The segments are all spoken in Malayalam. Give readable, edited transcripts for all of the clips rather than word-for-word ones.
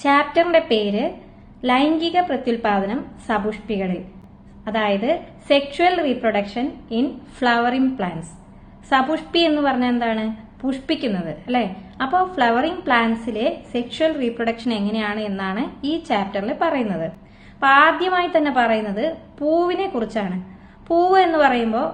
ചാപ്റ്ററിന്റെ പേര് ലൈംഗിക പ്രത്യുൽപാദനം സപുഷ്പികളിൽ, അതായത് sexual reproduction in flowering plants. സപുഷ്പി എന്ന് പറഞ്ഞാൽ എന്താണ്? പുഷ്പിക്കുന്നത് അല്ലെ. അപ്പോൾ ഫ്ലവറിംഗ് പ്ലാന്റ്സിലെ സെക്ഷുവൽ റീപ്രൊഡക്ഷൻ എങ്ങനെയാണ് എന്നാണ് ഈ ചാപ്റ്ററിൽ പറയുന്നത്. അപ്പൊ ആദ്യമായി തന്നെ പറയുന്നത് പൂവിനെ കുറിച്ചാണ്. പൂവ് എന്ന് പറയുമ്പോൾ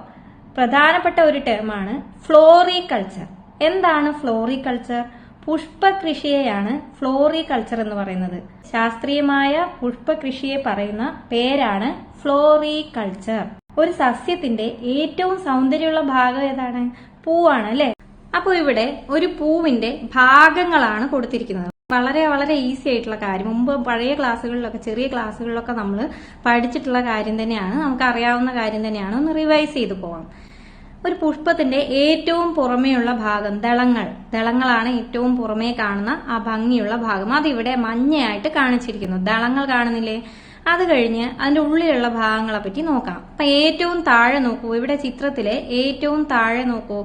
പ്രധാനപ്പെട്ട ഒരു ടേമാണ് ഫ്ലോറികൾച്ചർ. എന്താണ് ഫ്ലോറികൾച്ചർ? പുഷ്പകൃഷിയെയാണ് ഫ്ലോറികൾച്ചർ എന്ന് പറയുന്നത്. ശാസ്ത്രീയമായ പുഷ്പകൃഷിയെ പറയുന്ന പേരാണ് ഫ്ലോറികൾച്ചർ. ഒരു സസ്യത്തിന്റെ ഏറ്റവും സൗന്ദര്യമുള്ള ഭാഗം ഏതാണ്? പൂവാണ് അല്ലെ. അപ്പോൾ ഇവിടെ ഒരു പൂവിന്റെ ഭാഗങ്ങളാണ് കൊടുത്തിരിക്കുന്നത്. വളരെ വളരെ ഈസി ആയിട്ടുള്ള കാര്യം. മുമ്പ് പഴയ ക്ലാസ്സുകളിലൊക്കെ, ചെറിയ ക്ലാസ്സുകളിലൊക്കെ നമ്മൾ പഠിച്ചിട്ടുള്ള കാര്യം തന്നെയാണ്, നമുക്ക് അറിയാവുന്ന കാര്യം തന്നെയാണ്. ഒന്ന് റിവൈസ് ചെയ്തു പോവാം. ഒരു പുഷ്പത്തിന്റെ ഏറ്റവും പുറമേയുള്ള ഭാഗം ദളങ്ങളാണ് ഏറ്റവും പുറമേ കാണുന്ന ആ ഭംഗിയുള്ള ഭാഗം. അതിവിടെ മഞ്ഞയായിട്ട് കാണിച്ചിരിക്കുന്നു. ദളങ്ങൾ കാണുന്നില്ലേ? അത് കഴിഞ്ഞ് അതിന്റെ ഉള്ളിലുള്ള ഭാഗങ്ങളെ പറ്റി നോക്കാം. അപ്പൊ ഏറ്റവും താഴെ നോക്കൂ, ഇവിടെ ചിത്രത്തിലെ ഏറ്റവും താഴെ നോക്കൂ,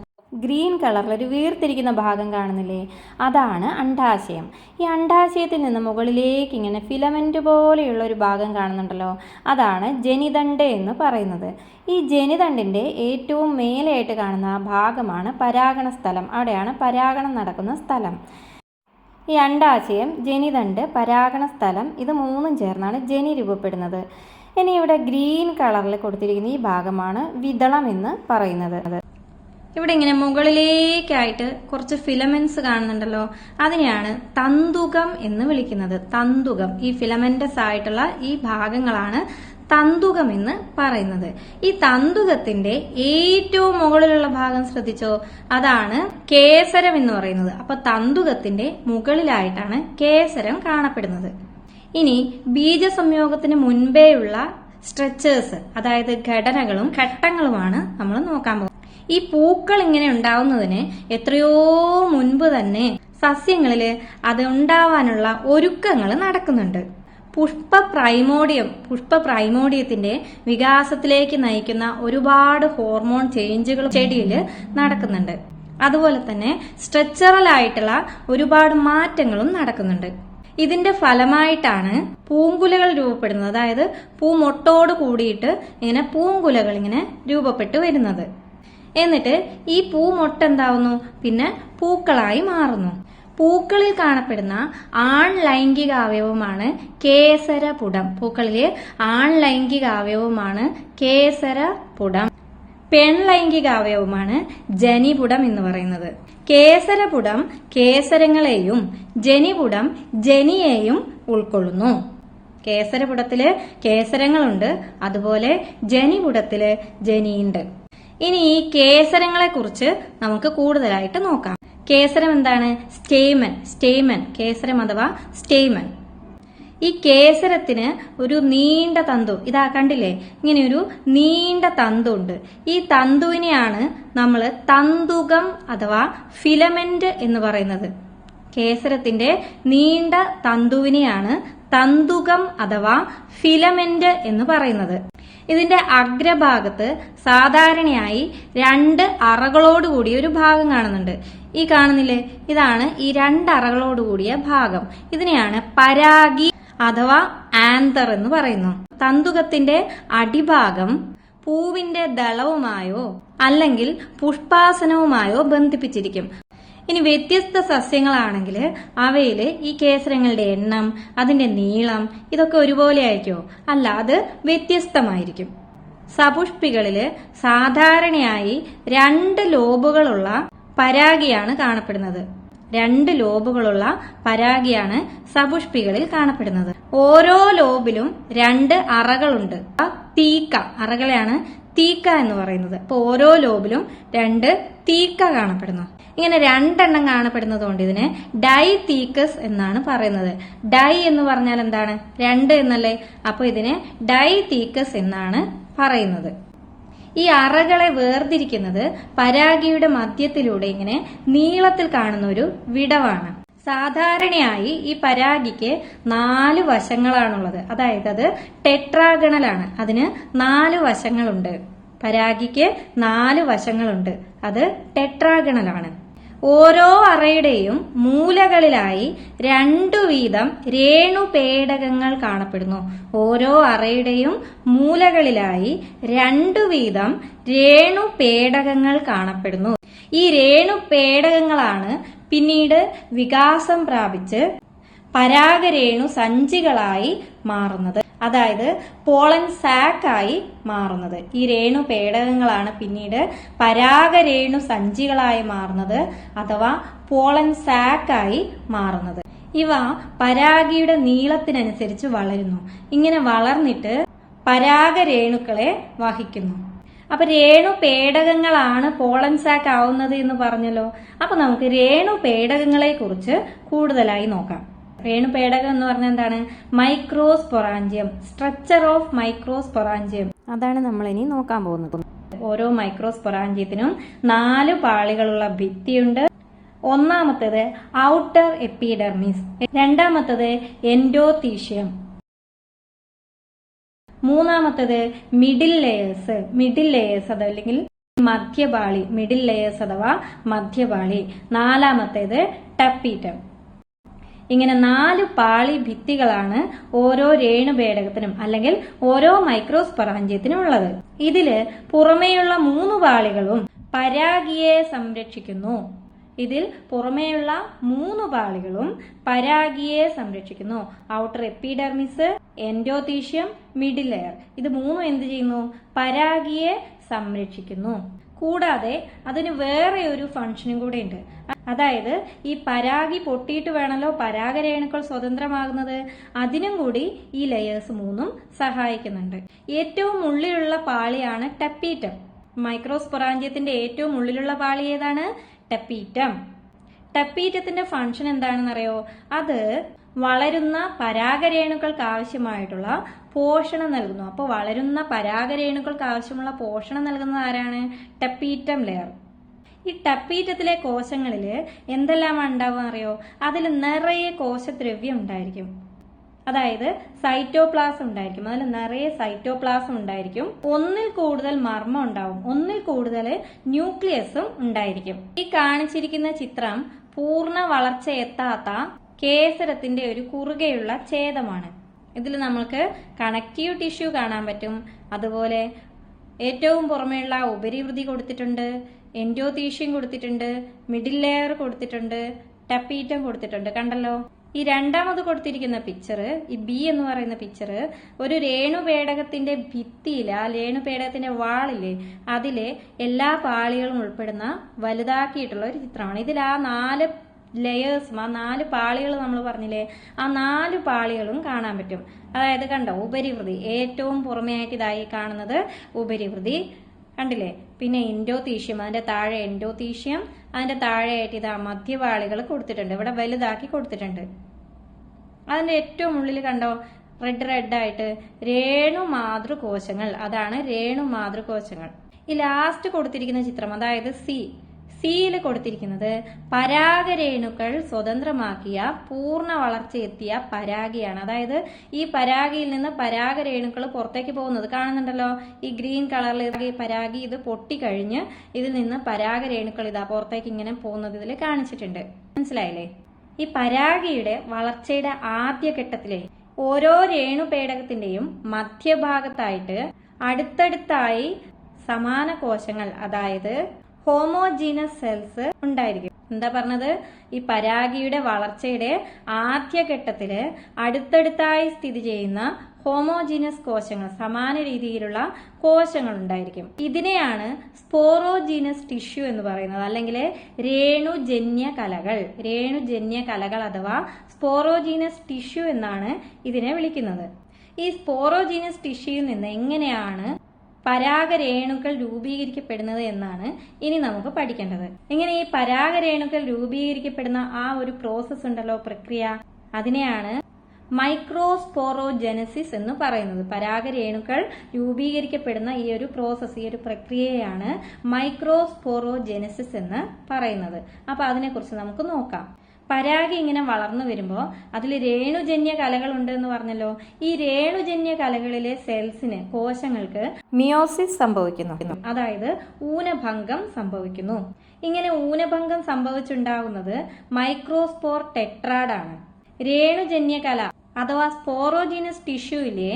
ഗ്രീൻ കളറിൽ ഒരു വീർത്തിരിക്കുന്ന ഭാഗം കാണുന്നില്ലേ? അതാണ് അണ്ഡാശയം. ഈ അണ്ഡാശയത്തിൽ നിന്ന് മുകളിലേക്ക് ഇങ്ങനെ ഫിലമെന്റ് പോലെയുള്ള ഒരു ഭാഗം കാണുന്നുണ്ടല്ലോ, അതാണ് ജനിതണ്ട് എന്ന് പറയുന്നത്. ഈ ജനിതണ്ടിന്റെ ഏറ്റവും മേലെയായിട്ട് കാണുന്ന ആ ഭാഗമാണ് പരാഗണ സ്ഥലം. അവിടെയാണ് പരാഗണം നടക്കുന്ന സ്ഥലം. ഈ അണ്ഡാശയം, ജനിതണ്ട്, പരാഗണ സ്ഥലം, ഇത് മൂന്നും ചേർന്നാണ് ജനി രൂപപ്പെടുന്നത്. ഇനി ഇവിടെ ഗ്രീൻ കളറിൽ കൊടുത്തിരിക്കുന്ന ഈ ഭാഗമാണ് വിതളം എന്ന് പറയുന്നത്. ഇവിടെ ഇങ്ങനെ മുകളിലേക്കായിട്ട് കുറച്ച് ഫിലമെന്റ്സ് കാണുന്നുണ്ടല്ലോ, അതിനെയാണ് തന്തുകം എന്ന് വിളിക്കുന്നത്. തന്തുകം, ഈ ഫിലമെന്റസ് ആയിട്ടുള്ള ഈ ഭാഗങ്ങളാണ് തന്തുകം എന്ന് പറയുന്നത്. ഈ തന്തുകത്തിന്റെ ഏറ്റവും മുകളിലുള്ള ഭാഗം ശ്രദ്ധിച്ചോ, അതാണ് കേസരം എന്ന് പറയുന്നത്. അപ്പൊ തന്തുകത്തിന്റെ മുകളിലായിട്ടാണ് കേസരം കാണപ്പെടുന്നത്. ഇനി ബീജസംയോഗത്തിന് മുൻപേയുള്ള സ്ട്രക്ചേഴ്സ്, അതായത് ഘടനകളും ഘട്ടങ്ങളുമാണ് നമ്മൾ നോക്കാൻ പോകുന്നത്. ഈ പൂക്കൾ ഇങ്ങനെ ഉണ്ടാവുന്നതിന് എത്രയോ മുൻപ് തന്നെ സസ്യങ്ങളില് അത് ഉണ്ടാവാനുള്ള ഒരുക്കങ്ങൾ നടക്കുന്നുണ്ട്. പുഷ്പ പ്രൈമോഡിയത്തിന്റെ വികാസത്തിലേക്ക് നയിക്കുന്ന ഒരുപാട് ഹോർമോൺ ചേഞ്ചുകൾ ചെടിയിൽ നടക്കുന്നുണ്ട്. അതുപോലെ തന്നെ സ്ട്രക്ചറൽ ആയിട്ടുള്ള ഒരുപാട് മാറ്റങ്ങളും നടക്കുന്നുണ്ട്. ഇതിന്റെ ഫലമായിട്ടാണ് പൂങ്കുലകൾ രൂപപ്പെടുന്നത്. അതായത് പൂമൊട്ടോട് കൂടിയിട്ട് ഇങ്ങനെ പൂങ്കുലകൾ ഇങ്ങനെ രൂപപ്പെട്ടു വരുന്നത്. എന്നിട്ട് ഈ പൂമൊട്ട് എന്താവുന്നു? പിന്നെ പൂക്കളായി മാറുന്നു. പൂക്കളിൽ കാണപ്പെടുന്ന ആൺലൈംഗിക അവയവമാണ് കേസരപുടം. പൂക്കളിലെ ആൺലൈംഗിക അവയവമാണ് കേസരപുടം. പെൺലൈംഗിക അവയവമാണ് ജനിപുടം എന്ന് പറയുന്നത്. കേസരപുടം കേസരങ്ങളെയും ജനിപുടം ജനിയെയും ഉൾക്കൊള്ളുന്നു. കേസരപുടത്തില് കേസരങ്ങളുണ്ട്, അതുപോലെ ജനിപുടത്തില് ജനിയുണ്ട്. ഇനി ഈ കേസരങ്ങളെ കുറിച്ച് നമുക്ക് കൂടുതലായിട്ട് നോക്കാം. കേസരം എന്താണ്? സ്റ്റേമൻ, കേസരം അഥവാ സ്റ്റേമൻ. ഈ കേസരത്തിന് ഒരു നീണ്ട തന്തു, ഇതാ കണ്ടില്ലേ, ഇങ്ങനെ ഒരു നീണ്ട തന്തു ഉണ്ട്. ഈ തന്തുവിനെയാണ് നമ്മൾ തന്തുകം അഥവാ ഫിലമെന്റ് എന്ന് പറയുന്നത്. കേസരത്തിന്റെ നീണ്ട തന്തുവിനെയാണ് തന്തുകം അഥവാ ഫിലമെന്റ് എന്ന് പറയുന്നത്. ഇതിന്റെ അഗ്രഭാഗത്ത് സാധാരണയായി 2 അറകളോടുകൂടിയ ഒരു ഭാഗം കാണുന്നുണ്ട്. ഈ കാണുന്നില്ലേ, ഇതാണ് ഈ 2 അറകളോടുകൂടിയ ഭാഗം. ഇതിനെയാണ് പരാഗി അഥവാ ആന്തർ എന്ന് പറയുന്നു. തന്തുകത്തിന്റെ അടിഭാഗം പൂവിന്റെ ദളവുമായോ അല്ലെങ്കിൽ പുഷ്പാസനവുമായോ ബന്ധിപ്പിച്ചിരിക്കും. ഇനി വ്യത്യസ്ത സസ്യങ്ങളാണെങ്കിൽ അവയിൽ ഈ കേസരങ്ങളുടെ എണ്ണം, അതിന്റെ നീളം ഇതൊക്കെ ഒരുപോലെ ആയിരിക്കുമോ? അല്ല, അത് വ്യത്യസ്തമായിരിക്കും. സപുഷ്പികളില് സാധാരണയായി 2 ലോബുകളുള്ള പരാഗിയാണ് കാണപ്പെടുന്നത്. 2 ലോബുകളുള്ള പരാഗിയാണ് സപുഷ്പികളിൽ കാണപ്പെടുന്നത്. ഓരോ ലോബിലും 2 അറകളുണ്ട്. തീക്ക, അറകളെയാണ് തീക്ക എന്ന് പറയുന്നത്. അപ്പൊ ഓരോ ലോബിലും 2 തീക്ക കാണപ്പെടുന്നു. ഇങ്ങനെ 2 എണ്ണം കാണപ്പെടുന്നത് കൊണ്ട് ഇതിനെ ഡൈതീക്കസ് എന്നാണ് പറയുന്നത്. ഡൈ എന്ന് പറഞ്ഞാൽ എന്താണ്? 2 എന്നല്ലേ. അപ്പൊ ഇതിനെ ഡൈതീക്കസ് എന്നാണ് പറയുന്നത്. ഈ അറകളെ വേർതിരിക്കുന്നത് പരാഗിയുടെ മധ്യത്തിലൂടെ ഇങ്ങനെ നീളത്തിൽ കാണുന്ന ഒരു വിടവാണ്. സാധാരണയായി ഈ പരാഗിക്ക് 4 വശങ്ങളാണുള്ളത്. അതായത് അത് ടെട്രാഗണലാണ്. അതിന് 4 വശങ്ങളുണ്ട്. പരാഗിക്ക് 4 വശങ്ങളുണ്ട്. അത് ടെട്രാഗണലാണ്. ഓരോ അറയുടെയും മൂലകളിലായി 2 വീതം രേണുപേടകങ്ങൾ കാണപ്പെടുന്നു. ഓരോ അറയുടെയും മൂലകളിലായി 2 വീതം രേണുപേടകങ്ങൾ കാണപ്പെടുന്നു. ഈ രേണുപേടകങ്ങളാണ് പിന്നീട് വികാസം പ്രാപിച്ച് പരാഗരേണു സഞ്ചികളായി മാറുന്നത്, അതായത് പോളൻ സാക്കായി മാറുന്നത്. ഈ രേണുപേടകങ്ങളാണ് പിന്നീട് പരാഗരേണു സഞ്ചികളായി മാറുന്നത് അഥവാ പോളൻ സാക്കായി മാറുന്നത്. ഇവ പരാഗിയുടെ നീളത്തിനനുസരിച്ച് വളരുന്നു. ഇങ്ങനെ വളർന്നിട്ട് പരാഗരേണുക്കളെ വഹിക്കുന്നു. അപ്പൊ രേണുപേടകങ്ങളാണ് പോളൻ സാക്ക് ആവുന്നത് എന്ന് പറഞ്ഞല്ലോ. അപ്പൊ നമുക്ക് രേണുപേടകങ്ങളെ കുറിച്ച് കൂടുതലായി നോക്കാം. രേണുപേടകം എന്ന് പറഞ്ഞാൽ എന്താണ്? മൈക്രോസ്പൊറാഞ്ചിയം, സ്ട്രക്ചർ ഓഫ് മൈക്രോസ്പൊറാഞ്ചിയം, അതാണ് നമ്മൾ ഇനി നോക്കാൻ പോകുന്നത്. ഓരോ മൈക്രോസ്പൊറാഞ്ചിയത്തിനും 4 പാളികളുള്ള ഭിത്തിയുണ്ട്. ഒന്നാമത്തേത് ഔട്ടർ എപ്പിഡെർമിസ്, രണ്ടാമത്തേത് എൻഡോതീഷ്യം, മൂന്നാമത്തേത് മിഡിൽ ലെയേഴ്സ് അതല്ലെങ്കിൽ മധ്യപാളി, മിഡിൽ ലെയേഴ്സ് അഥവാ മധ്യപാളി, നാലാമത്തേത് ടപ്പീറ്റം. ഇങ്ങനെ 4 പാളി ഭിത്തികളാണ് ഓരോ രേണുപേടകത്തിനും അല്ലെങ്കിൽ ഓരോ മൈക്രോസ്പൊറാഞ്ചിയത്തിനും ഉള്ളത്. ഇതില് പുറമേയുള്ള 3 പാളികളും പരാഗിയെ സംരക്ഷിക്കുന്നു. Outer epidermis, endothecium, middle layer, ഇത് 3 എന്ത് ചെയ്യുന്നു? പരാഗിയെ സംരക്ഷിക്കുന്നു. കൂടാതെ അതിന് വേറെ ഒരു ഫംഗ്ഷനും കൂടെ ഉണ്ട്. അതായത് ഈ പരാഗി പൊട്ടിയിട്ട് വേണമല്ലോ പരാഗരേണുക്കൾ സ്വതന്ത്രമാകുന്നത്. അതിനും കൂടി ഈ ലെയേഴ്സ് 3 സഹായിക്കുന്നുണ്ട്. ഏറ്റവും ഉള്ളിലുള്ള പാളിയാണ് ടപ്പീറ്റം. മൈക്രോസ്പൊറാഞ്ചിയത്തിന്റെ ഏറ്റവും ഉള്ളിലുള്ള പാളി ഏതാണ്? ടപ്പീറ്റം. ടപ്പീറ്റത്തിന്റെ ഫംഗ്ഷൻ എന്താണെന്നറിയോ? അത് വളരുന്ന പരാഗരേണുക്കൾക്ക് ആവശ്യമായിട്ടുള്ള പോഷണം നൽകുന്നു. അപ്പോൾ വളരുന്ന പരാഗരേണുക്കൾക്ക് ആവശ്യമുള്ള പോഷണം നൽകുന്നത് ആരാണ്? Tapetum layer. ഈ ടപ്പീറ്റത്തിലെ കോശങ്ങളിൽ എന്തെല്ലാമാണ് ഉണ്ടാവുക അറിയോ? അതിൽ നിറയെ കോശദ്രവ്യം ഉണ്ടായിരിക്കും. അതായത് സൈറ്റോപ്ലാസം ഉണ്ടായിരിക്കും. അതിൽ നിറയെ സൈറ്റോപ്ലാസം ഉണ്ടായിരിക്കും. ഒന്നിൽ കൂടുതൽ മർമ്മം ഉണ്ടാവും, ഒന്നിൽ കൂടുതൽ ന്യൂക്ലിയസും ഉണ്ടായിരിക്കും. ഈ കാണിച്ചിരിക്കുന്ന ചിത്രം പൂർണ്ണ വളർച്ച എത്താത്ത കേസരത്തിന്റെ ഒരു കുറുകെയുള്ള ഛേദമാണ്. ഇതിൽ നമുക്ക് കണക്റ്റീവ് ടിഷ്യൂ കാണാൻ പറ്റും. അതുപോലെ ഏറ്റവും പുറമെയുള്ള ഉപരിവൃതി കൊടുത്തിട്ടുണ്ട്, എൻഡോതീഷ്യം കൊടുത്തിട്ടുണ്ട്, മിഡിൽ ലെയർ കൊടുത്തിട്ടുണ്ട്, ടപ്പീറ്റം കൊടുത്തിട്ടുണ്ട്. കണ്ടല്ലോ. ഈ രണ്ടാമത് കൊടുത്തിരിക്കുന്ന പിക്ചർ, ഈ ബി എന്ന് പറയുന്ന പിക്ചർ, ഒരു രേണുപേടകത്തിന്റെ ഭിത്തിയില്, ആ രേണുപേടകത്തിന്റെ വാളില്, അതിലെ എല്ലാ പാളികളും ഉൾപ്പെടുന്ന വലുതാക്കിയിട്ടുള്ള ഒരു ചിത്രമാണ്. ഇതിൽ ആ 4 ലെയേഴ്സും, ആ 4 പാളികൾ നമ്മൾ പറഞ്ഞില്ലേ, ആ 4 പാളികളും കാണാൻ പറ്റും. അതായത് കണ്ടോ, ഉപരിവൃതി ഏറ്റവും പുറമെയായിട്ട് ഇതായി കാണുന്നത് ഉപരിവൃതി കണ്ടില്ലേ. പിന്നെ എൻഡോതീഷ്യം, അതിന്റെ താഴെ എൻഡോതീഷ്യം, അതിന്റെ താഴെയായിട്ട് ഇതാ മധ്യപാളികൾ കൊടുത്തിട്ടുണ്ട്, ഇവിടെ വലുതാക്കി കൊടുത്തിട്ടുണ്ട്. അതിന്റെ ഏറ്റവും ഉള്ളിൽ കണ്ടോ റെഡ് ആയിട്ട് രേണുമാതൃകോശങ്ങൾ, അതാണ് രേണുമാതൃകോശങ്ങൾ. ഈ ലാസ്റ്റ് കൊടുത്തിരിക്കുന്ന ചിത്രം, അതായത് സിയിൽ കൊടുത്തിരിക്കുന്നത് പരാഗരേണുക്കൾ സ്വതന്ത്രമാക്കിയ പൂർണ്ണ വളർച്ചയെത്തിയ പരാഗിയാണ്. അതായത് ഈ പരാഗിയിൽ നിന്ന് പരാഗരേണുക്കൾ പുറത്തേക്ക് പോകുന്നത് കാണുന്നുണ്ടല്ലോ. ഈ ഗ്രീൻ കളറിൽ പരാഗി ഇത് പൊട്ടിക്കഴിഞ്ഞ് ഇതിൽ നിന്ന് പരാഗരേണുക്കൾ ഇതാ പുറത്തേക്ക് ഇങ്ങനെ പോകുന്നത് ഇതിൽ കാണിച്ചിട്ടുണ്ട്. മനസ്സിലായില്ലേ? ഈ പരാഗിയുടെ വളർച്ചയുടെ ആദ്യഘട്ടത്തിലെ ഓരോ രേണുപേടകത്തിന്റെയും മധ്യഭാഗത്തായിട്ട് അടുത്തടുത്തായി സമാന കോശങ്ങൾ, അതായത് ഹോമോജീനസ് സെൽസ് ഉണ്ടായിരിക്കും. എന്താ പറഞ്ഞത്? ഈ പരാഗിയുടെ വളർച്ചയുടെ ആദ്യഘട്ടത്തില് അടുത്തടുത്തായി സ്ഥിതി ചെയ്യുന്ന ഹോമോജീനസ് കോശങ്ങൾ, സമാന രീതിയിലുള്ള കോശങ്ങൾ ഉണ്ടായിരിക്കും. ഇതിനെയാണ് സ്പോറോജീനസ് ടിഷ്യൂ എന്ന് പറയുന്നത്, അല്ലെങ്കിൽ രേണുജന്യ കലകൾ അഥവാ സ്പോറോജീനസ് ടിഷ്യൂ എന്നാണ് ഇതിനെ വിളിക്കുന്നത്. ഈ സ്പോറോജീനസ് ടിഷ്യൂയിൽ നിന്ന് എങ്ങനെയാണ് പരാഗരേണുക്കൾ രൂപീകരിക്കപ്പെടുന്നത് എന്നാണ് ഇനി നമുക്ക് പഠിക്കേണ്ടത്. ഇങ്ങനെ ഈ പരാഗരേണുക്കൾ രൂപീകരിക്കപ്പെടുന്ന ആ ഒരു പ്രോസസ് ഉണ്ടല്ലോ, പ്രക്രിയ, അതിനെയാണ് മൈക്രോസ്പോറോജെനസിസ് എന്ന് പറയുന്നത്. പരാഗരേണുക്കൾ രൂപീകരിക്കപ്പെടുന്ന ഈ ഒരു പ്രോസസ്, ഈ ഒരു പ്രക്രിയയാണ് മൈക്രോസ്പോറോജെനസിസ് എന്ന് പറയുന്നത്. അപ്പൊ അതിനെക്കുറിച്ച് നമുക്ക് നോക്കാം. പരാഗി ഇങ്ങനെ വളർന്നു വരുമ്പോൾ അതിൽ രേണുജന്യ കലകളുണ്ട് എന്ന് പറഞ്ഞല്ലോ. ഈ രേണുജന്യ കലകളിലെ സെൽസിന്, കോശങ്ങൾക്ക് മിയോസിസ് സംഭവിക്കുന്നു, അതായത് ഊനഭംഗം സംഭവിക്കുന്നു. ഇങ്ങനെ ഊനഭംഗം സംഭവിച്ചുണ്ടാകുന്നത് മൈക്രോസ്പോർ ടെട്രാഡാണ്. രേണുജന്യ കല അഥവാ സ്പോറോജിനസ് ടിഷ്യൂയിലെ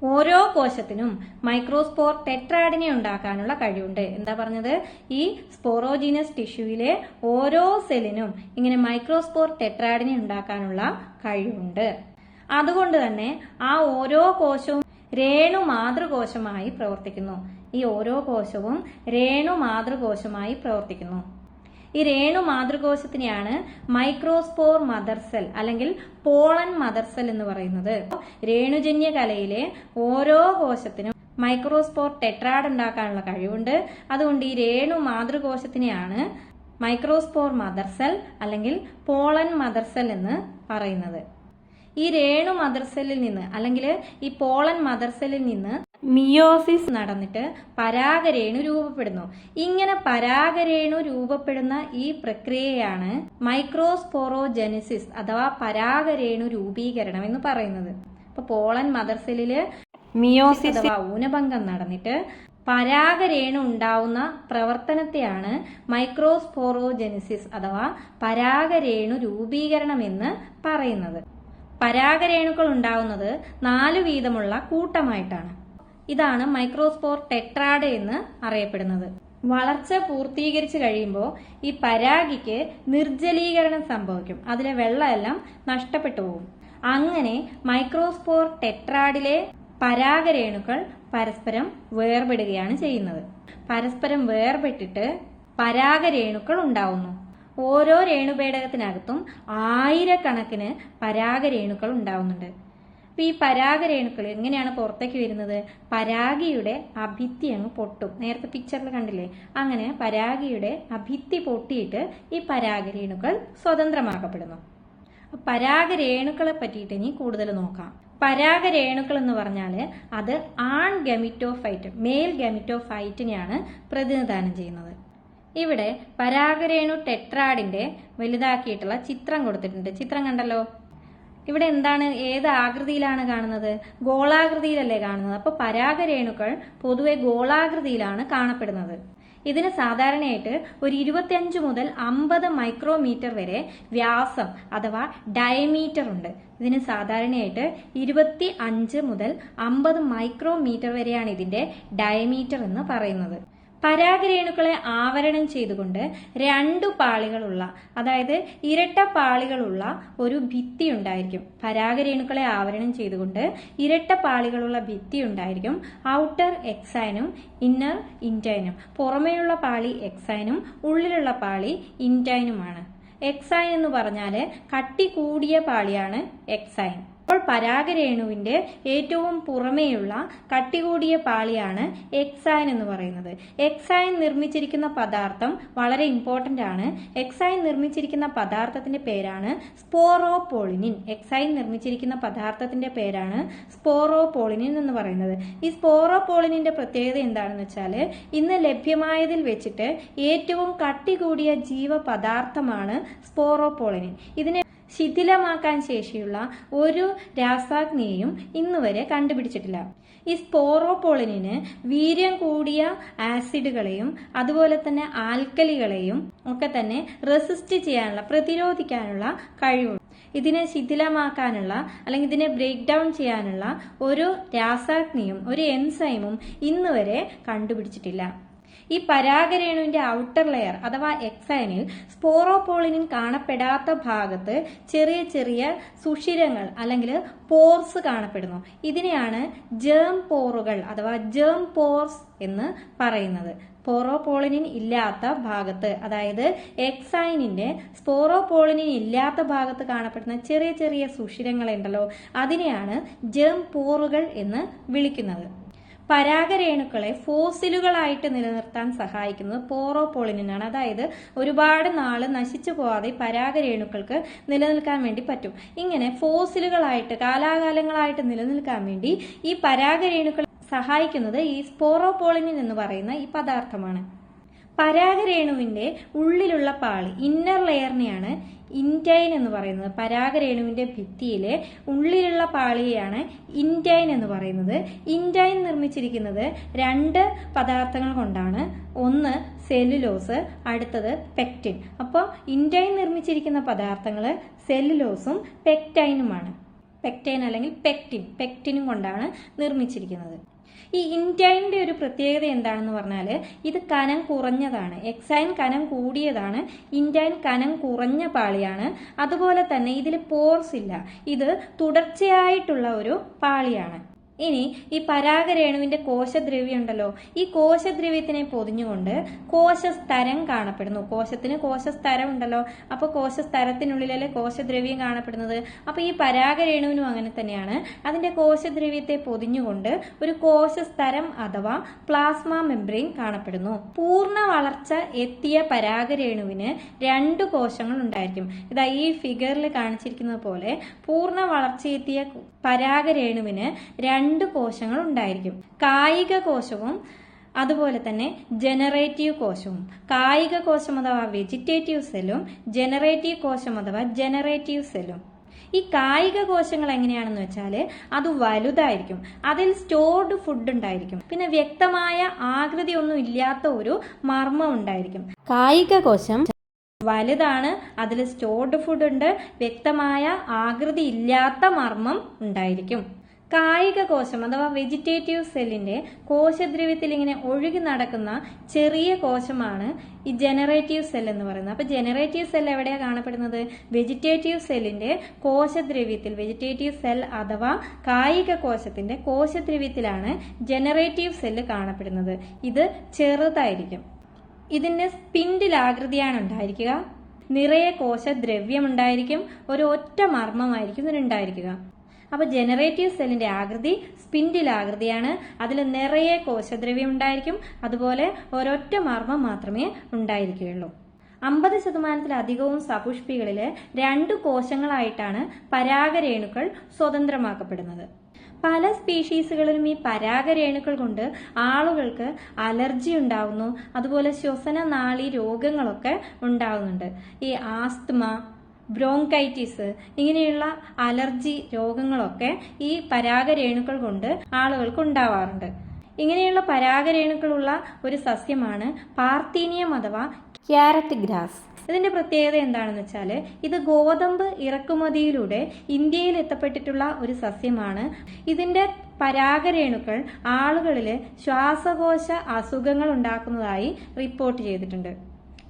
ഓരോ കോശത്തിനും മൈക്രോസ്പോർ ടെട്രാഡിനെ ഉണ്ടാക്കാനുള്ള കഴിവുണ്ട്. എന്താ പറഞ്ഞത്? ഈ സ്പോറോജീനസ് ടിഷ്യൂവിലെ ഓരോ സെല്ലിനും ഇങ്ങനെ മൈക്രോസ്പോർ ടെട്രാഡിനെ ഉണ്ടാക്കാനുള്ള കഴിവുണ്ട്. അതുകൊണ്ട് തന്നെ ആ ഓരോ കോശവും രേണു മാതൃകോശമായി പ്രവർത്തിക്കുന്നു. ഈ ഓരോ കോശവും രേണു മാതൃകോശമായി പ്രവർത്തിക്കുന്നു. ഈ രേണു മാതൃകോശത്തിനെയാണ് മൈക്രോസ്പോർ മദർ സെൽ അല്ലെങ്കിൽ പോളൻ മദർ സെൽ എന്ന് പറയുന്നത്. രേണുജന്യ കലയിലെ ഓരോ കോശത്തിനും മൈക്രോസ്പോർ ടെട്രാഡ് ഉണ്ടാക്കാനുള്ള കഴിവുണ്ട്. അതുകൊണ്ട് ഈ രേണു മാതൃകോശത്തിനെയാണ് മൈക്രോസ്പോർ മദർ സെൽ അല്ലെങ്കിൽ പോളൻ മദർ സെൽ എന്ന് പറയുന്നത്. ഈ രേണു മദർ സെല്ലിൽ നിന്ന് അല്ലെങ്കിൽ ഈ പോളൻ മദർ സെല്ലിൽ നിന്ന് മിയോസിസ് നടന്നിട്ട് പരാഗരേണു രൂപപ്പെടുന്നു. ഇങ്ങനെ പരാഗരേണു രൂപപ്പെടുന്ന ഈ പ്രക്രിയയാണ് മൈക്രോസ്പോറോജെനിസിസ് അഥവാ പരാഗരേണു രൂപീകരണം എന്ന് പറയുന്നത്. അപ്പൊ പോളൻ മദർ സെല്ലില് മിയോസിസ് അഥവാ ഊനഭംഗം നടന്നിട്ട് പരാഗരേണു ഉണ്ടാവുന്ന പ്രവർത്തനത്തെയാണ് മൈക്രോസ്പോറോജെനിസിസ് അഥവാ പരാഗരേണു രൂപീകരണം എന്ന് പറയുന്നത്. പരാഗരേണുക്കൾ ഉണ്ടാവുന്നത് 4 വീതമുള്ള കൂട്ടമായിട്ടാണ്. ഇതാണ് മൈക്രോസ്പോർ ടെട്രാഡ് എന്ന് അറിയപ്പെടുന്നത്. വളർച്ച പൂർത്തീകരിച്ചു കഴിയുമ്പോൾ ഈ പരാഗിക്ക് നിർജ്ജലീകരണം സംഭവിക്കും. അതിലെ വെള്ളമെല്ലാം നഷ്ടപ്പെട്ടു പോകും. അങ്ങനെ മൈക്രോസ്പോർ ടെട്രാഡിലെ പരാഗരേണുക്കൾ പരസ്പരം വേർപെടുകയാണ് ചെയ്യുന്നത്. പരസ്പരം വേർപെട്ടിട്ട് പരാഗരേണുക്കൾ ഉണ്ടാവുന്നു. ഓരോ രേണുപേടകത്തിനകത്തും ആയിരക്കണക്കിന് പരാഗരേണുക്കൾ ഉണ്ടാവുന്നുണ്ട്. അപ്പൊ ഈ പരാഗരേണുക്കൾ എങ്ങനെയാണ് പുറത്തേക്ക് വരുന്നത്? പരാഗിയുടെ അഭിത്തി അങ്ങ് പൊട്ടും. നേരത്തെ പിക്ചറിൽ കണ്ടില്ലേ? അങ്ങനെ പരാഗിയുടെ അഭിത്തി പൊട്ടിയിട്ട് ഈ പരാഗരേണുക്കൾ സ്വതന്ത്രമാക്കപ്പെടുന്നു. പരാഗരേണുക്കളെ പറ്റിയിട്ട് ഇനി കൂടുതൽ നോക്കാം. പരാഗരേണുക്കൾ എന്ന് പറഞ്ഞാല് അത് ആൺ ഗമിറ്റോഫൈറ്റ്, മെയിൽ ഗമിറ്റോഫൈറ്റിനെയാണ് പ്രതിനിധാനം ചെയ്യുന്നത്. ഇവിടെ പരാഗരേണു ടെട്രാഡിന്റെ വലുതാക്കിയിട്ടുള്ള ചിത്രം കൊടുത്തിട്ടുണ്ട്. ചിത്രം കണ്ടല്ലോ. ഇവിടെ എന്താണ്, ഏത് ആകൃതിയിലാണ് കാണുന്നത്? ഗോളാകൃതിയിലല്ലേ കാണുന്നത്. അപ്പൊ പരാഗരേണുക്കൾ പൊതുവെ ഗോളാകൃതിയിലാണ് കാണപ്പെടുന്നത്. ഇതിന് സാധാരണയായിട്ട് ഒരു 25 മുതൽ 50 മൈക്രോമീറ്റർ വരെ വ്യാസം അഥവാ ഡയമീറ്റർ ഉണ്ട്. ഇതിന് സാധാരണയായിട്ട് 25 മുതൽ 50 മൈക്രോമീറ്റർ വരെയാണ് ഇതിന്റെ ഡയമീറ്റർ എന്ന് പറയുന്നത്. പരാഗരേണുക്കളെ ആവരണം ചെയ്തുകൊണ്ട് 2 പാളികളുള്ള, അതായത് ഇരട്ട പാളികളുള്ള ഒരു ഭിത്തി ഉണ്ടായിരിക്കും. പരാഗരേണുക്കളെ ആവരണം ചെയ്തുകൊണ്ട് ഇരട്ട പാളികളുള്ള ഭിത്തി ഉണ്ടായിരിക്കും. ഔട്ടർ എക്സൈനും ഇന്നർ ഇന്റൈനും. പുറമേയുള്ള പാളി എക്സൈനും ഉള്ളിലുള്ള പാളി ഇന്റൈനുമാണ്. എക്സൈൻ എന്ന് പറഞ്ഞാല് കട്ടി കൂടിയ പാളിയാണ് എക്സൈൻ. അപ്പോൾ പരാഗരേണുവിന്റെ ഏറ്റവും പുറമേയുള്ള കട്ടി കൂടിയ പാളിയാണ് എക്സൈൻ എന്ന് പറയുന്നത്. എക്സൈൻ നിർമ്മിച്ചിരിക്കുന്ന പദാർത്ഥം വളരെ ഇമ്പോർട്ടന്റ് ആണ്. എക്സൈൻ നിർമ്മിച്ചിരിക്കുന്ന പദാർത്ഥത്തിന്റെ പേരാണ് സ്പോറോപോളിനിൻ. എക്സൈൻ നിർമ്മിച്ചിരിക്കുന്ന പദാർത്ഥത്തിന്റെ പേരാണ് സ്പോറോപോളിനിൻ എന്ന് പറയുന്നത്. ഈ സ്പോറോപോളിനിന്റെ പ്രത്യേകത എന്താണെന്ന് വെച്ചാല് ഇന്ന് ലഭ്യമായതിൽ വെച്ചിട്ട് ഏറ്റവും കട്ടി കൂടിയ ജീവപദാർത്ഥമാണ് സ്പോറോപോളിനിൻ. ഇതിനെ ശിഥിലമാക്കാൻ ശേഷിയുള്ള ഒരു രാസാഗ്നിയെയും ഇന്നുവരെ കണ്ടുപിടിച്ചിട്ടില്ല. ഈ സ്പോറോപോളിനിന് വീര്യം കൂടിയ ആസിഡുകളെയും അതുപോലെ തന്നെ ആൽക്കലികളെയും ഒക്കെ തന്നെ റെസിസ്റ്റ് ചെയ്യാനുള്ള, പ്രതിരോധിക്കാനുള്ള കഴിവുണ്ട്. ഇതിനെ ശിഥിലമാക്കാനുള്ള അല്ലെങ്കിൽ ഇതിനെ ബ്രേക്ക് ഡൗൺ ചെയ്യാനുള്ള ഒരു രാസാഗ്നിയും ഒരു എൻസൈമും ഇന്നുവരെ കണ്ടുപിടിച്ചിട്ടില്ല. ഈ പരാഗരേണുവിന്റെ ഔട്ടർ ലെയർ അഥവാ എക്സൈനിൽ സ്പോറോപോളിനിൻ കാണപ്പെടാത്ത ഭാഗത്ത് ചെറിയ ചെറിയ സുഷിരങ്ങൾ അല്ലെങ്കിൽ പോർസ് കാണപ്പെടുന്നു. ഇതിനെയാണ് ജേം പോറുകൾ അഥവാ ജേം പോർസ് എന്ന് പറയുന്നത്. സ്പോറോപോളിനിൻ ഇല്ലാത്ത ഭാഗത്ത്, അതായത് എക്സൈനിന്റെ സ്പോറോപോളിനിൻ ഇല്ലാത്ത ഭാഗത്ത് കാണപ്പെടുന്ന ചെറിയ ചെറിയ സുഷിരങ്ങളുണ്ടല്ലോ, അതിനെയാണ് ജേം പോറുകൾ എന്ന് വിളിക്കുന്നത്. പരാഗരേണുക്കളെ ഫോസിലുകളായിട്ട് നിലനിർത്താൻ സഹായിക്കുന്നത് പോറോപോളിനാണ്. അതായത് ഒരുപാട് നാള് നശിച്ചു പോവാതെ പരാഗരേണുക്കൾക്ക് നിലനിൽക്കാൻ വേണ്ടി പറ്റും. ഇങ്ങനെ ഫോസിലുകളായിട്ട് കാലാകാലങ്ങളായിട്ട് നിലനിൽക്കാൻ വേണ്ടി ഈ പരാഗരേണുക്കൾ സഹായിക്കുന്നത് ഈ സ്പോറോപോളിനിൻ എന്ന് പറയുന്ന ഈ പദാർത്ഥമാണ്. പരാഗരേണുവിന്റെ ഉള്ളിലുള്ള പാളി, ഇന്നർ ലെയറിനെയാണ് ഇന്റൈൻ എന്ന് പറയുന്നത്. പരാഗരേണുവിന്റെ ഭിത്തിയിലെ ഉള്ളിലുള്ള പാളിയെയാണ് ഇന്റൈൻ എന്ന് പറയുന്നത്. ഇന്റൈൻ നിർമ്മിച്ചിരിക്കുന്നത് 2 പദാർത്ഥങ്ങൾ കൊണ്ടാണ്. ഒന്ന് സെല്ലുലോസ്, അടുത്തത് പെക്റ്റിൻ. അപ്പോൾ ഇന്റൈൻ നിർമ്മിച്ചിരിക്കുന്ന പദാർത്ഥങ്ങൾ സെല്ലുലോസും പെക്ടൈനുമാണ്. പെക്ടൈൻ അല്ലെങ്കിൽ പെക്റ്റിനും കൊണ്ടാണ് നിർമ്മിച്ചിരിക്കുന്നത്. ഈ ഇന്റൈനിന്റെ ഒരു പ്രത്യേകത എന്താണെന്ന് പറഞ്ഞാൽ ഇത് കനം കുറഞ്ഞതാണ്. എക്സൈൻ കനം കൂടിയതാണ്, ഇന്റൈൻ കനം കുറഞ്ഞ പാളിയാണ്. അതുപോലെ തന്നെ ഇതിൽ പോർസ് ഇല്ല, ഇത് തുടർച്ചയായിട്ടുള്ള ഒരു പാളിയാണ്. ഇനി ഈ പരാഗരേണുവിന്റെ കോശദ്രവ്യം ഉണ്ടല്ലോ, ഈ കോശദ്രവ്യത്തിനെ പൊതിഞ്ഞുകൊണ്ട് കോശസ്തരം കാണപ്പെടുന്നു. കോശത്തിന് കോശസ്തരം ഉണ്ടല്ലോ, അപ്പൊ കോശസ്തരത്തിനുള്ളിലല്ലേ കോശദ്രവ്യം കാണപ്പെടുന്നത്. അപ്പൊ ഈ പരാഗരേണുവിനും അങ്ങനെ തന്നെയാണ്. അതിന്റെ കോശദ്രവ്യത്തെ പൊതിഞ്ഞുകൊണ്ട് ഒരു കോശസ്തരം അഥവാ പ്ലാസ്മ മെംബ്രെയിൻ കാണപ്പെടുന്നു. പൂർണ്ണ വളർച്ച എത്തിയ പരാഗരേണുവിന് 2 കോശങ്ങൾ ഉണ്ടായിരിക്കും. ഇതാ ഈ ഫിഗറിൽ കാണിച്ചിരിക്കുന്നത് പോലെ പൂർണ്ണ വളർച്ചയെത്തിയ പരാഗരേണുവിന് 2 കോശങ്ങൾ ഉണ്ടായിരിക്കും. കായിക കോശവും അതുപോലെ തന്നെ ജനറേറ്റീവ് കോശവും. കായിക കോശം അഥവാ വെജിറ്റേറ്റീവ് സെല്ലും ജനറേറ്റീവ് കോശം അഥവാ ജനറേറ്റീവ് സെല്ലും. ഈ കായിക കോശങ്ങൾ എങ്ങനെയാണെന്ന് വെച്ചാൽ അത് വലുതായിരിക്കും, അതിൽ സ്റ്റോർഡ് ഫുഡ് ഉണ്ടായിരിക്കും, പിന്നെ വ്യക്തമായ ആകൃതി ഒന്നും ഇല്ലാത്ത ഒരു മർമ്മം ഉണ്ടായിരിക്കും. കായിക കോശം വലുതാണ്, അതിൽ സ്റ്റോർഡ് ഫുഡ് ഉണ്ട്, വ്യക്തമായ ആകൃതി ഇല്ലാത്ത മർമ്മം ഉണ്ടായിരിക്കും. കായിക കോശം അഥവാ വെജിറ്റേറ്റീവ് സെല്ലിന്റെ കോശദ്രവ്യത്തിൽ ഇങ്ങനെ ഒഴുകി നടക്കുന്ന ചെറിയ കോശമാണ് ഈ ജനറേറ്റീവ് സെൽ എന്ന് പറയുന്നത്. അപ്പൊ ജനറേറ്റീവ് സെൽ എവിടെയാണ് കാണപ്പെടുന്നത്? വെജിറ്റേറ്റീവ് സെല്ലിന്റെ കോശദ്രവ്യത്തിൽ. വെജിറ്റേറ്റീവ് സെൽ അഥവാ കായിക കോശത്തിന്റെ കോശദ്രവ്യത്തിലാണ് ജനറേറ്റീവ് സെല്ല് കാണപ്പെടുന്നത്. ഇത് ചെറുതായിരിക്കും. ഇതിന്റെ സ്പിൻഡിൽ ആകൃതിയാണ് ഉണ്ടായിരിക്കുക. നിറയെ കോശദ്രവ്യം ഉണ്ടായിരിക്കും, ഒരു ഒറ്റ മർമ്മമായിരിക്കും ഇതിനുണ്ടായിരിക്കുക. അപ്പൊ ജനറേറ്റീവ് സെല്ലിന്റെ ആകൃതി സ്പിൻഡിൽ ആകൃതിയാണ്, അതിൽ നിറയെ കോശദ്രവ്യം ഉണ്ടായിരിക്കും, അതുപോലെ ഒരൊറ്റ മർമ്മം മാത്രമേ ഉണ്ടായിരിക്കുകയുള്ളൂ. 50% സപുഷ്പികളില് 2 കോശങ്ങളായിട്ടാണ് പരാഗരേണുക്കൾ സ്വതന്ത്രമാക്കപ്പെടുന്നത്. പല സ്പീഷീസുകളിലും ഈ പരാഗരേണുക്കൾ കൊണ്ട് ആളുകൾക്ക് അലർജി ഉണ്ടാവുന്നു, അതുപോലെ ശ്വസന നാളി രോഗങ്ങളൊക്കെ ഉണ്ടാവുന്നുണ്ട്. ഈ ആസ്തമ, ബ്രോങ്കൈറ്റിസ് ഇങ്ങനെയുള്ള അലർജി രോഗങ്ങളൊക്കെ ഈ പരാഗരേണുക്കൾ കൊണ്ട് ആളുകൾക്ക് ഉണ്ടാവാറുണ്ട്. ഇങ്ങനെയുള്ള പരാഗരേണുക്കളുള്ള ഒരു സസ്യമാണ് പാർത്തീനിയം അഥവാ ക്യാരറ്റ് ഗ്രാസ്. ഇതിന്റെ പ്രത്യേകത എന്താണെന്ന് വെച്ചാൽ ഇത് ഗോതമ്പ് ഇറക്കുമതിയിലൂടെ ഇന്ത്യയിൽ എത്തപ്പെട്ടിട്ടുള്ള ഒരു സസ്യമാണ്. ഇതിന്റെ പരാഗരേണുക്കൾ ആളുകളിൽ ശ്വാസകോശ അസുഖങ്ങൾ ഉണ്ടാക്കുന്നതായി റിപ്പോർട്ട് ചെയ്തിട്ടുണ്ട്.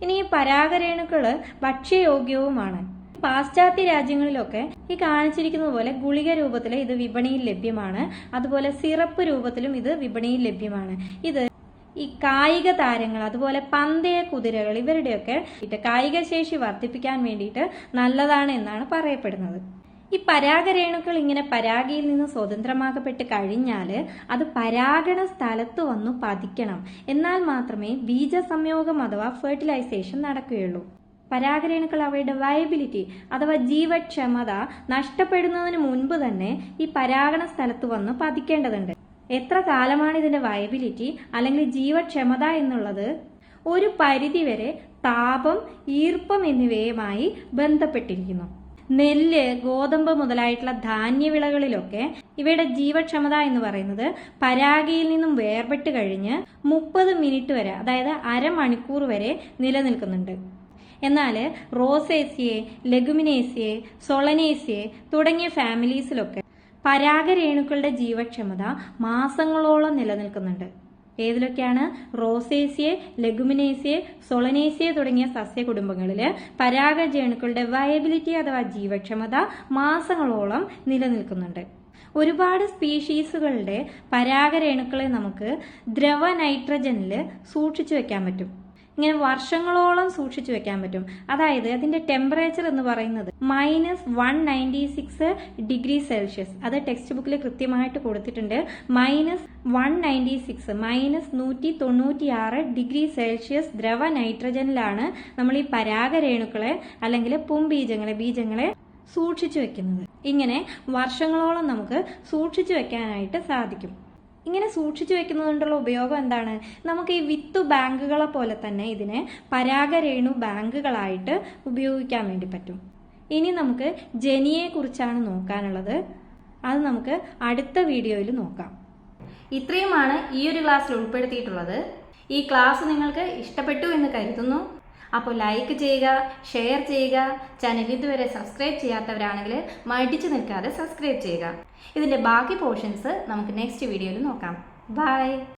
ഇനി ഈ പരാഗരേണുക്കൾ ഭക്ഷ്യയോഗ്യവുമാണ്. പാശ്ചാത്യ രാജ്യങ്ങളിലൊക്കെ ഈ കാണിച്ചിരിക്കുന്നത് പോലെ ഗുളിക രൂപത്തിൽ ഇത് വിപണിയിൽ ലഭ്യമാണ്, അതുപോലെ സിറപ്പ് രൂപത്തിലും ഇത് വിപണിയിൽ ലഭ്യമാണ്. ഇത് ഈ കായിക താരങ്ങൾ, അതുപോലെ പന്തയ കുതിരകൾ, ഇവരുടെയൊക്കെ കായിക ശേഷി വർദ്ധിപ്പിക്കാൻ വേണ്ടിയിട്ട് നല്ലതാണ് എന്നാണ് പറയപ്പെടുന്നത്. ഈ പരാഗരേണുക്കൾ ഇങ്ങനെ പരാഗയിൽ നിന്ന് സ്വതന്ത്രമാക്കപ്പെട്ട് കഴിഞ്ഞാൽ അത് പരാഗണ സ്ഥലത്ത് വന്നു പതിക്കണം, എന്നാൽ മാത്രമേ ബീജസംയോഗം അഥവാ ഫെർട്ടിലൈസേഷൻ നടക്കുകയുള്ളൂ. പരാഗരേണുക്കൾ അവയുടെ വയബിലിറ്റി അഥവാ ജീവക്ഷമത നഷ്ടപ്പെടുന്നതിന് മുൻപ് തന്നെ ഈ പരാഗണ സ്ഥലത്ത് വന്ന് പതിക്കേണ്ടതുണ്ട്. എത്ര കാലമാണ് ഇതിന്റെ വയബിലിറ്റി അല്ലെങ്കിൽ ജീവക്ഷമത എന്നുള്ളത് ഒരു പരിധിവരെ താപം, ഈർപ്പം എന്നിവയുമായി ബന്ധപ്പെട്ടിരിക്കുന്നു. നെല്ല്, ഗോതമ്പ് മുതലായിട്ടുള്ള ധാന്യവിളകളിലൊക്കെ ഇവയുടെ ജീവക്ഷമത എന്ന് പറയുന്നത് പരാഗയിൽ നിന്നും വേർപെട്ട് കഴിഞ്ഞ് 30 മിനിറ്റ് വരെ, അതായത് അരമണിക്കൂർ വരെ നിലനിൽക്കുന്നുണ്ട്. എന്നാൽ റോസേസിയെ, ലെഗുമിനേസിയെ, സൊളനേസിയെ തുടങ്ങിയ ഫാമിലീസിലൊക്കെ പരാഗരേണുക്കളുടെ ജീവക്ഷമത മാസങ്ങളോളം നിലനിൽക്കുന്നുണ്ട്. ഏതിലൊക്കെയാണ്? റോസേസിയെ, ലെഗുമിനേസിയെ, സൊളനേസിയെ തുടങ്ങിയ സസ്യകുടുംബങ്ങളിൽ പരാഗരേണുക്കളുടെ വയബിലിറ്റി അഥവാ ജീവക്ഷമത മാസങ്ങളോളം നിലനിൽക്കുന്നുണ്ട്. ഒരുപാട് സ്പീഷീസുകളുടെ പരാഗരേണുക്കളെ നമുക്ക് ദ്രവ നൈട്രജനിൽ സൂക്ഷിച്ചു വെക്കാൻ പറ്റും. ഇങ്ങനെ വർഷങ്ങളോളം സൂക്ഷിച്ചു വെക്കാൻ പറ്റും. അതായത് അതിന്റെ ടെമ്പറേച്ചർ എന്ന് പറയുന്നത് -196 ഡിഗ്രി സെൽഷ്യസ്. അത് ടെക്സ്റ്റ് ബുക്കിൽ കൃത്യമായിട്ട് കൊടുത്തിട്ടുണ്ട്. -196 -196 ഡിഗ്രി സെൽഷ്യസ് ദ്രവ നൈട്രജനിലാണ് നമ്മൾ ഈ പരാഗരേണുക്കളെ അല്ലെങ്കിൽ ബീജങ്ങളെ സൂക്ഷിച്ചു വെക്കുന്നത്. ഇങ്ങനെ വർഷങ്ങളോളം നമുക്ക് സൂക്ഷിച്ചു വെക്കാനായിട്ട് സാധിക്കും. ഇങ്ങനെ സൂക്ഷിച്ചു വെക്കുന്നതുകൊണ്ടുള്ള ഉപയോഗം എന്താണ്? നമുക്ക് ഈ വിത്ത് ബാങ്കുകളെ പോലെ തന്നെ ഇതിനെ പരാഗരേണു ബാങ്കുകളായിട്ട് ഉപയോഗിക്കാൻ വേണ്ടി പറ്റും. ഇനി നമുക്ക് ജനിയെ കുറിച്ചാണ് നോക്കാനുള്ളത്. അത് നമുക്ക് അടുത്ത വീഡിയോയിൽ നോക്കാം. ഇത്രയുമാണ് ഈ ഒരു ക്ലാസ്സിൽ ഉൾപ്പെടുത്തിയിട്ടുള്ളത്. ഈ ക്ലാസ് നിങ്ങൾക്ക് ഇഷ്ടപ്പെട്ടു എന്ന് കരുതുന്നു. അപ്പോൾ ലൈക്ക് ചെയ്യുക, ഷെയർ ചെയ്യുക. ചാനൽ ഇതുവരെ സബ്സ്ക്രൈബ് ചെയ്യാത്തവരാണെങ്കിൽ മടിച്ചു നിൽക്കാതെ സബ്സ്ക്രൈബ് ചെയ്യുക. ഇതിൻ്റെ ബാക്കി പോർഷൻസ് നമുക്ക് നെക്സ്റ്റ് വീഡിയോയിൽ നോക്കാം. ബൈ.